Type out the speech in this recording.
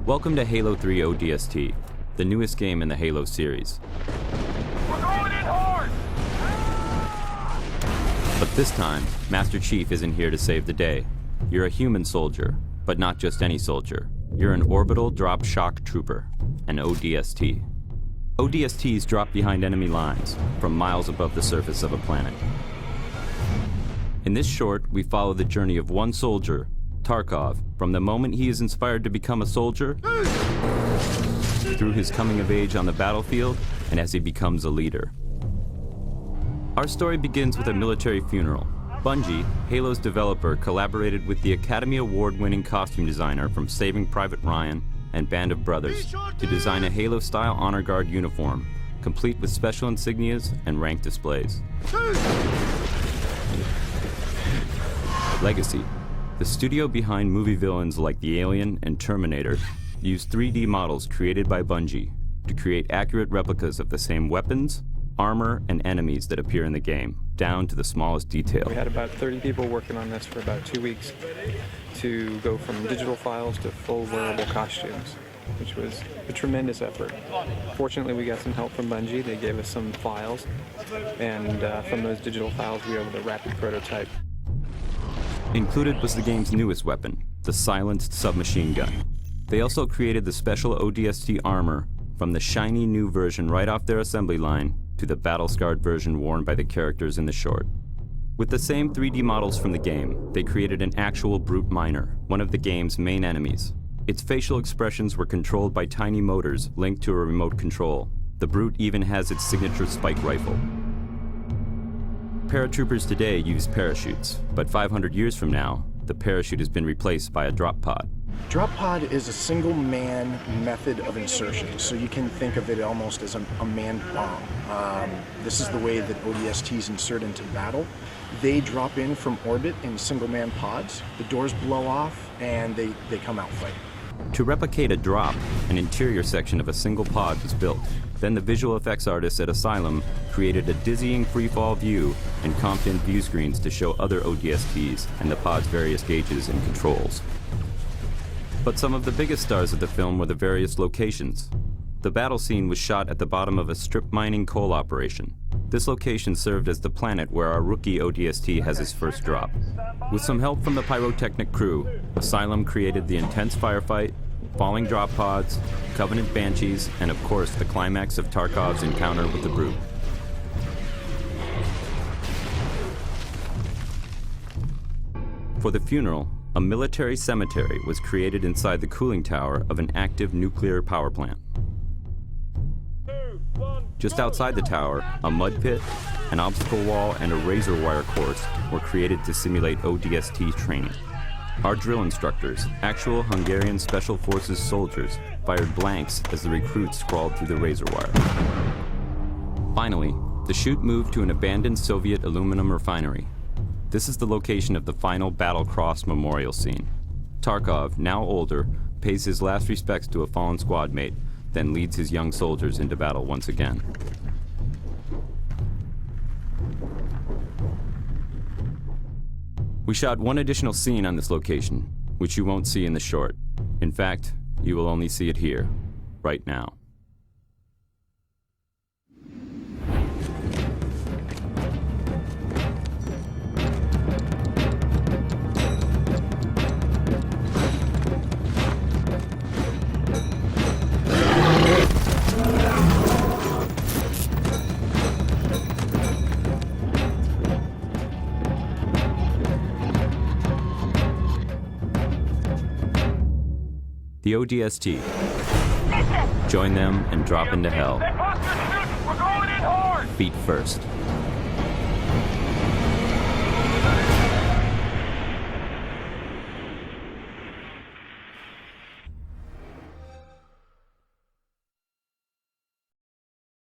Welcome to Halo 3 ODST, the newest game in the Halo series. We're going in hard! But this time, Master Chief isn't here to save the day. You're a human soldier, but not just any soldier. You're an orbital drop shock trooper, an ODST. ODSTs drop behind enemy lines, from miles above the surface of a planet. In this short, we follow the journey of one soldier, Tarkov, from the moment he is inspired to become a soldier, through his coming of age on the battlefield, and as he becomes a leader. Our story begins with a military funeral. Bungie, Halo's developer, collaborated with the Academy Award-winning costume designer from Saving Private Ryan and Band of Brothers to design a Halo-style honor guard uniform, complete with special insignias and rank displays. Legacy. The studio behind movie villains like The Alien and Terminator used 3D models created by Bungie to create accurate replicas of the same weapons, armor, and enemies that appear in the game, down to the smallest detail. We had about 30 people working on this for about 2 weeks to go from digital files to full wearable costumes, which was a tremendous effort. Fortunately, we got some help from Bungie. They gave us some files, and from those digital files, we were able to rapid prototype. Included was the game's newest weapon, the silenced submachine gun. They also created the special ODST armor from the shiny new version right off their assembly line to the battle-scarred version worn by the characters in the short. With the same 3D models from the game, they created an actual brute miner, one of the game's main enemies. Its facial expressions were controlled by tiny motors linked to a remote control. The brute even has its signature spike rifle. Paratroopers today use parachutes, but 500 years from now, the parachute has been replaced by a drop pod. Drop pod is a single-man method of insertion, so you can think of it almost as a manned bomb. This is the way that ODSTs insert into battle. They drop in from orbit in single-man pods, the doors blow off, and they come out fighting. To replicate a drop, an interior section of a single pod was built. Then the visual effects artists at Asylum created a dizzying freefall view and comped in view screens to show other ODSTs and the pod's various gauges and controls. But some of the biggest stars of the film were the various locations. The battle scene was shot at the bottom of a strip mining coal operation. This location served as the planet where our rookie ODST has his first drop. With some help from the pyrotechnic crew, Asylum created the intense firefight, falling drop pods, Covenant Banshees, and of course the climax of Tarkov's encounter with the Brute. For the funeral, a military cemetery was created inside the cooling tower of an active nuclear power plant. Just outside the tower, a mud pit, an obstacle wall, and a razor wire course were created to simulate ODST training. Our drill instructors, actual Hungarian Special Forces soldiers, fired blanks as the recruits crawled through the razor wire. Finally, the shoot moved to an abandoned Soviet aluminum refinery. This is the location of the final Battle Cross memorial scene. Tarkov, now older, pays his last respects to a fallen squad mate, then leads his young soldiers into battle once again. We shot one additional scene on this location, which you won't see in the short. In fact, you will only see it here, right now. The ODST. Join them and drop into hell. We're going in hard! Feet first.